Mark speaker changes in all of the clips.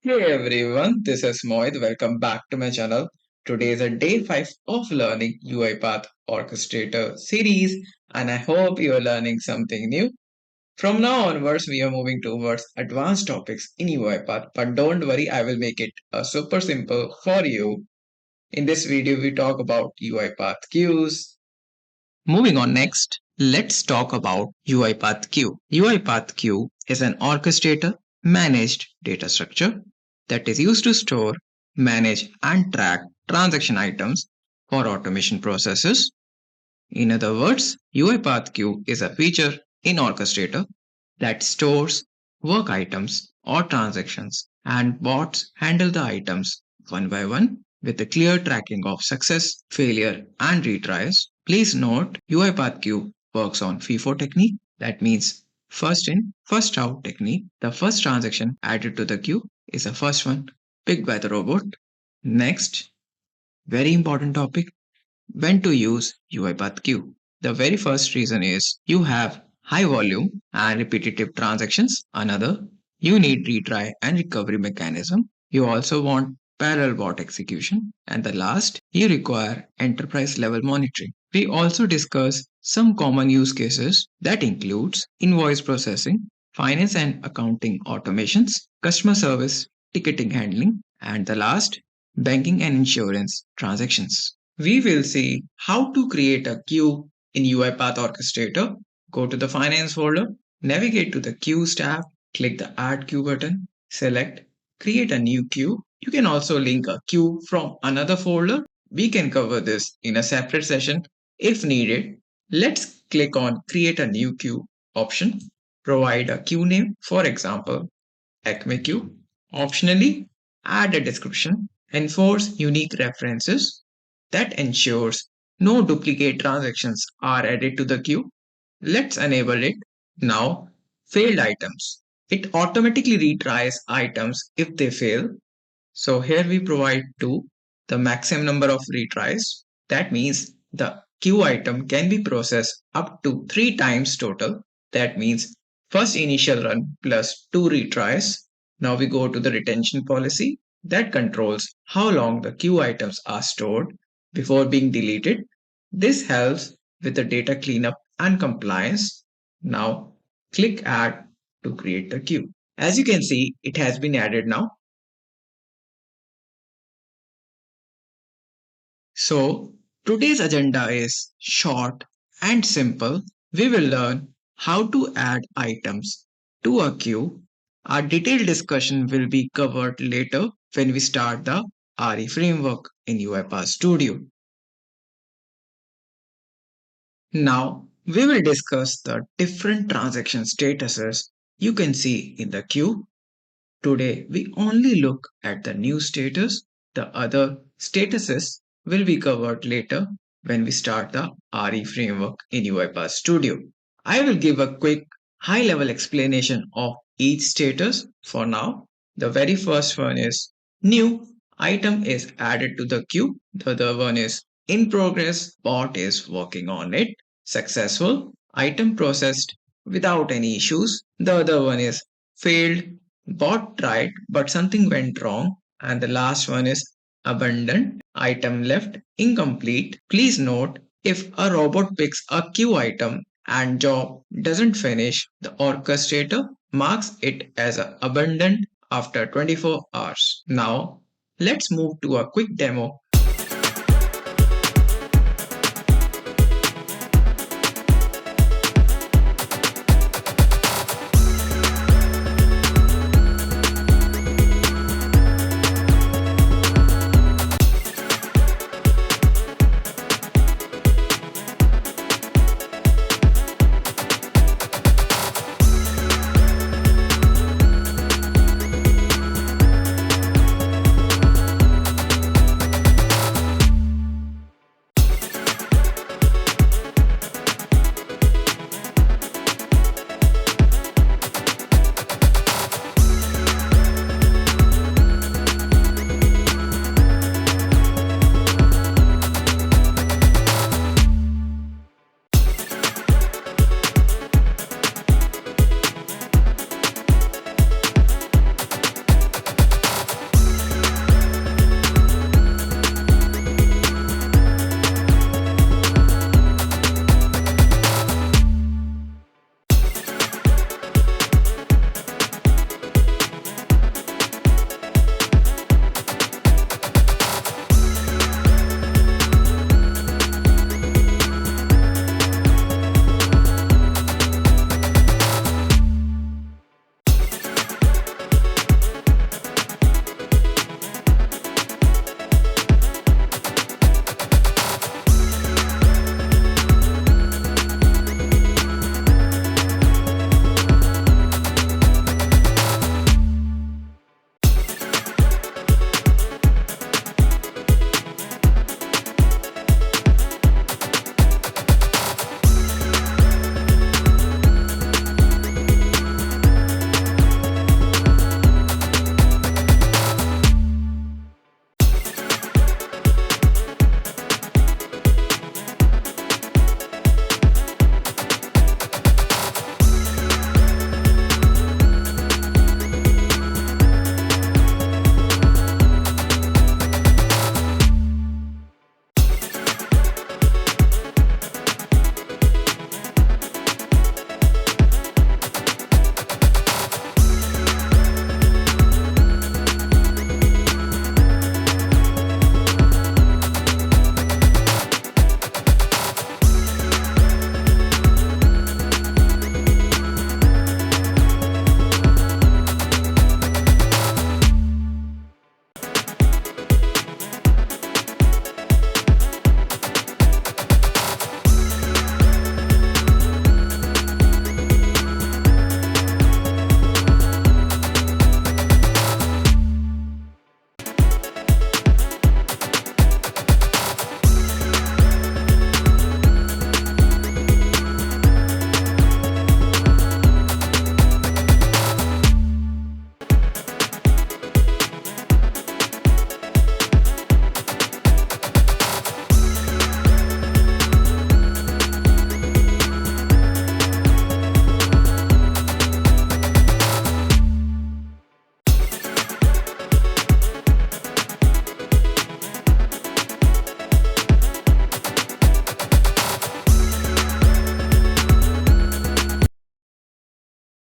Speaker 1: Hey everyone, this is Mohit. Welcome back to my channel. Today is a day 5 of learning UiPath Orchestrator series, and I hope you are learning something new. From now onwards, we are moving towards advanced topics in UiPath, but don't worry, I will make it super simple for you. In this video, we talk about UiPath queues. Moving on next, let's talk about UiPath Queue. UiPath Queue is an orchestrator managed data structure that is used to store, manage, and track transaction items for automation processes. In other words, UiPath Queue is a feature in Orchestrator that stores work items or transactions, and bots handle the items one by one with a clear tracking of success, failure, and retries. Please note UiPath Queue works on FIFO technique, that means first in, first out technique. The first transaction added to the queue is the first one picked by the robot. Next, very important topic, when to use UiPath queue. The very first reason is you have high volume and repetitive transactions. Another, you need retry and recovery mechanism. You also want parallel bot execution. And the last, you require enterprise level monitoring. We also discuss some common use cases that includes invoice processing, finance and accounting automations, customer service, ticketing handling, and the last, banking and insurance transactions. We will see how to create a queue in UiPath Orchestrator. Go to the Finance folder, navigate to the Queues tab, click the Add Queue button, select Create a new queue. You can also link a queue from another folder. We can cover this in a separate session if needed. Let's click on Create a new queue option. Provide a queue name, for example, Acme queue. Optionally, add a description. Enforce unique references that ensures no duplicate transactions are added to the queue. Let's enable it. Now, failed items. It automatically retries items if they fail. So here we provide 2, the maximum number of retries. That means the queue item can be processed up to 3 times total. That means first initial run plus 2 retries. Now we go to the retention policy that controls how long the queue items are stored before being deleted. This helps with the data cleanup and compliance. Now click add to create the queue. As you can see, it has been added now. So today's agenda is short and simple. We will learn how to add items to a queue. Our detailed discussion will be covered later when we start the RE framework in UiPath Studio. Now we will discuss the different transaction statuses you can see in the queue. Today we only look at the new status. The other statuses will be covered later when we start the RE framework in UiPath Studio. I will give a quick high level explanation of each status for now. The very first one is new item is added to the queue. The other one is in progress, bot is working on it. Successful, item processed without any issues. The other one is failed, bot tried but something went wrong. And the last one is abandoned, item left incomplete. Please note, if a robot picks a queue item and job doesn't finish, the orchestrator marks it as abandoned after 24 hours. Now, let's move to a quick demo.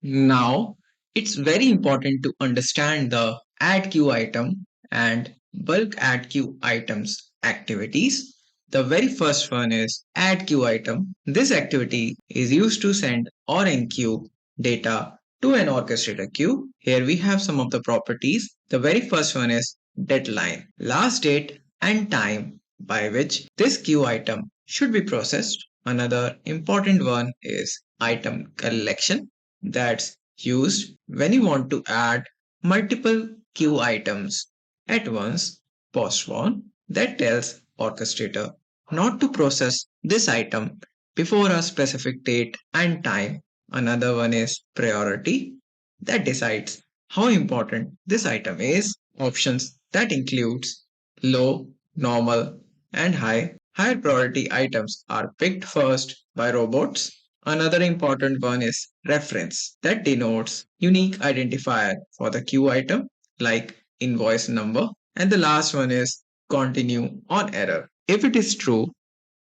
Speaker 1: Now, it's very important to understand the add queue item and bulk add queue items activities. The very first one is add queue item. This activity is used to send or enqueue data to an orchestrator queue. Here we have some of the properties. The very first one is deadline, last date and time by which this queue item should be processed. Another important one is item collection, that's used when you want to add multiple queue items at once. Postpone, that tells orchestrator not to process this item before a specific date and time. Another one is priority, that decides how important this item is. Options that includes low, normal, and high. Higher priority items are picked first by robots. Another important one is reference, that denotes unique identifier for the queue item like invoice number. And the last one is continue on error. If it is true,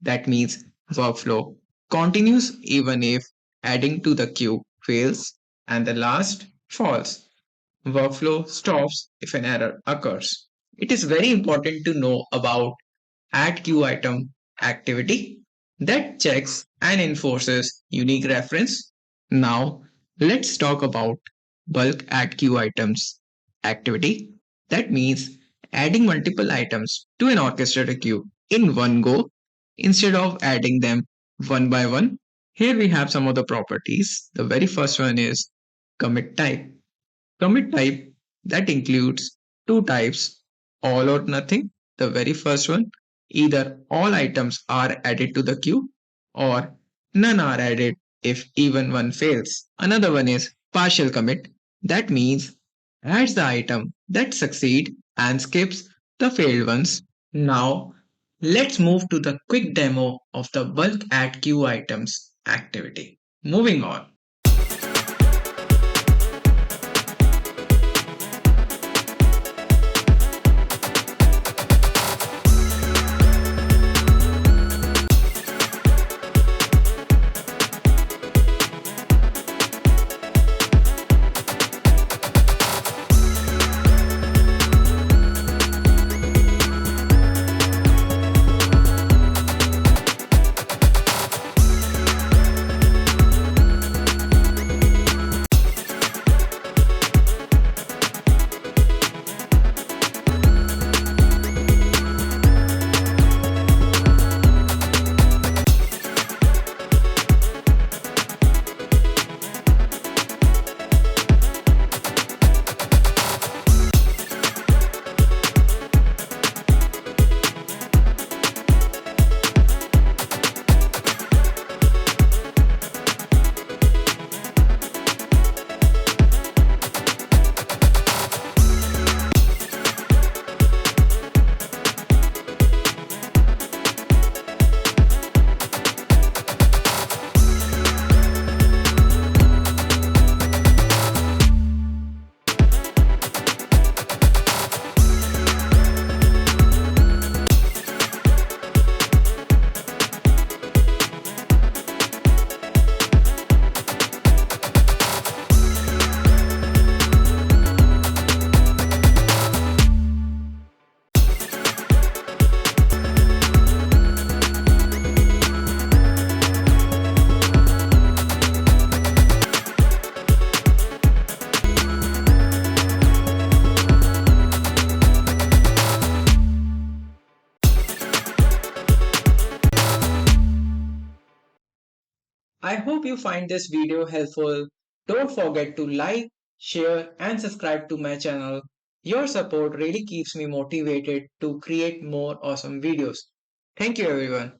Speaker 1: that means workflow continues even if adding to the queue fails. And the last, false. Workflow stops if an error occurs. It is very important to know about add queue item activity that checks and enforces unique reference. Now, let's talk about bulk add queue items activity. That means adding multiple items to an orchestrator queue in one go instead of adding them one by one. Here we have some of the properties. The very first one is commit type. Commit type that includes two types, all or nothing. The very first one, either all items are added to the queue or none are added if even one fails. Another one is partial commit, that means adds the item that succeed and skips the failed ones. Now let's move to the quick demo of the bulk add queue items activity. Moving on. I hope you find this video helpful. Don't forget to like, share and subscribe to my channel. Your support really keeps me motivated to create more awesome videos. Thank you everyone.